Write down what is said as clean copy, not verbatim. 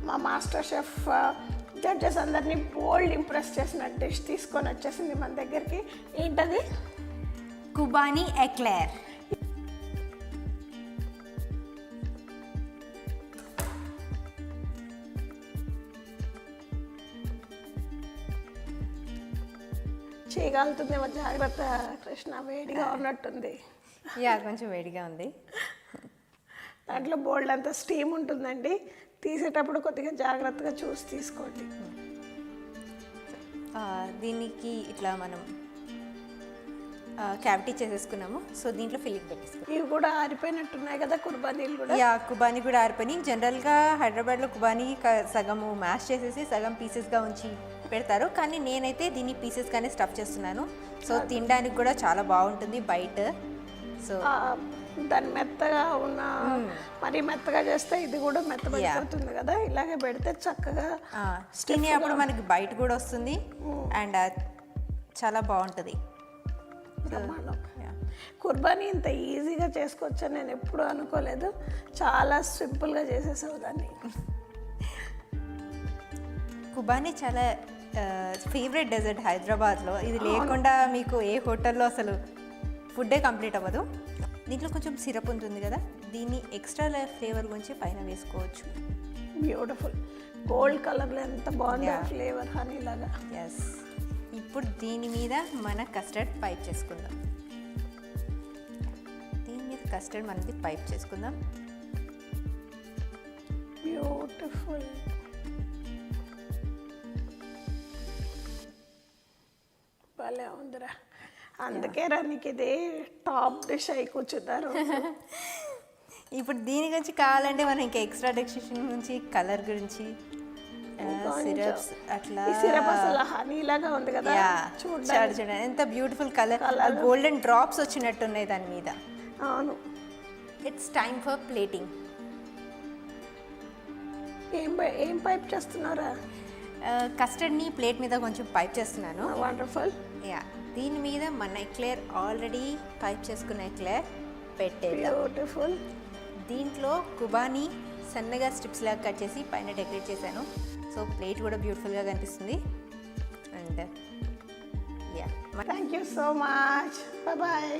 మా master chef judges అందరినీ బోల్డ్ impress చేసిన డిష్ తీసుకొని వచ్చేసింది మన దగ్గరికి. ఏంటది? కుబానీ ఎక్లేర్. చేయగలుగుతుందేమో, జాగ్రత్త కృష్ణ, వేడిగా ఉన్నట్టుంది. యా, కొంచెం వేడిగా ఉంది. దాంట్లో బోల్డ్ అంత స్టీమ్ ఉంటుందండి, తీసేటప్పుడు కొద్దిగా జాగ్రత్తగా చూసి తీసుకోండి. దీనికి ఇట్లా మనం క్యావిటీ చేసేసుకున్నాము. సో దీంట్లో ఫిల్లింగ్ పెట్టేసుకున్నాం. ఇవి కూడా ఆరిపోయినట్టున్నాయి కదా కుర్బానీలు కూడా. యా, కుబానీ కూడా ఆరిపోయినాయి. జనరల్గా హైదరాబాద్లో కుబానీ సగము మ్యాష్ చేసేసి సగం పీసెస్గా ఉంచి పెడతారు, కానీ నేనైతే దీన్ని పీసెస్గానే స్టఫ్ చేస్తున్నాను. సో తినడానికి కూడా చాలా బాగుంటుంది బయట. సో దాన్ని మెత్తగా ఉన్న మరి మెత్తగా చేస్తే ఇది కూడా మెత్తబడిపోతుంది కదా, ఇలాగే పెడితే చక్కగా స్టీమ్ అప్పుడు మనకి బయట కూడా వస్తుంది అండ్ చాలా బాగుంటుంది. కుర్బానీ ఇంత ఈజీగా చేసుకోవచ్చని నేను ఎప్పుడూ అనుకోలేదు. చాలా సింపుల్గా చేసేసావు దాన్ని. కుబానీ చాలా ఫేవరెట్ డెజర్ట్ హైదరాబాద్లో. ఇది లేకుండా మీకు ఏ హోటల్లో అసలు ఫుడ్డే కంప్లీట్ అవ్వదు. దీంట్లో కొంచెం సిరప్ ఉంటుంది కదా, దీన్ని ఎక్స్ట్రా ఫ్లేవర్ గురించి పైన వేసుకోవచ్చు. బ్యూటిఫుల్ గోల్డ్ కలర్లో ఎంత బాగుంది ఫ్లేవర్, హనీ లాగా. ఎస్. ఇప్పుడు దీని మీద మన కస్టర్డ్ పైప్ చేసుకుందాం. దీని మీద కస్టర్డ్ మనది పైప్ చేసుకుందాం. బ్యూటిఫుల్. భలే ఉందిరా. అందుకే నీకు ఇది టాప్ డిష్ అయి కూర్చున్నారు. ఇప్పుడు దీని గురించి కావాలంటే మనం ఇంకా ఎక్స్ట్రా డెకరేషన్ గురించి, కలర్ గురించి, సిరప్స్ అట్లా. సిరప్ అసలు హనీ లాగా ఉంది కదా, చూడండి ఎంత బ్యూటిఫుల్ కలర్, గోల్డెన్ డ్రాప్స్ వచ్చినట్టున్నాయి దాని మీద. అవును. It's time for plating. ఏం పైప్ చేస్తున్నారా? కస్టర్డ్ని ప్లేట్ మీద కొంచెం పైప్ చేస్తున్నాను. వండర్ఫుల్. యా, దీని మీద మన ఎక్లేర్ ఆల్రెడీ పైప్ చేసుకున్న ఎక్లేర్ పెట్టేద్దాం. బ్యూటిఫుల్. దీంట్లో కుబానీ సన్నగా స్ట్రిప్స్ లాగా కట్ చేసి పైన డెకరేట్ చేశాను. సో ప్లేట్ కూడా బ్యూటిఫుల్గా కనిపిస్తుంది. And yeah, thank you so much. Bye.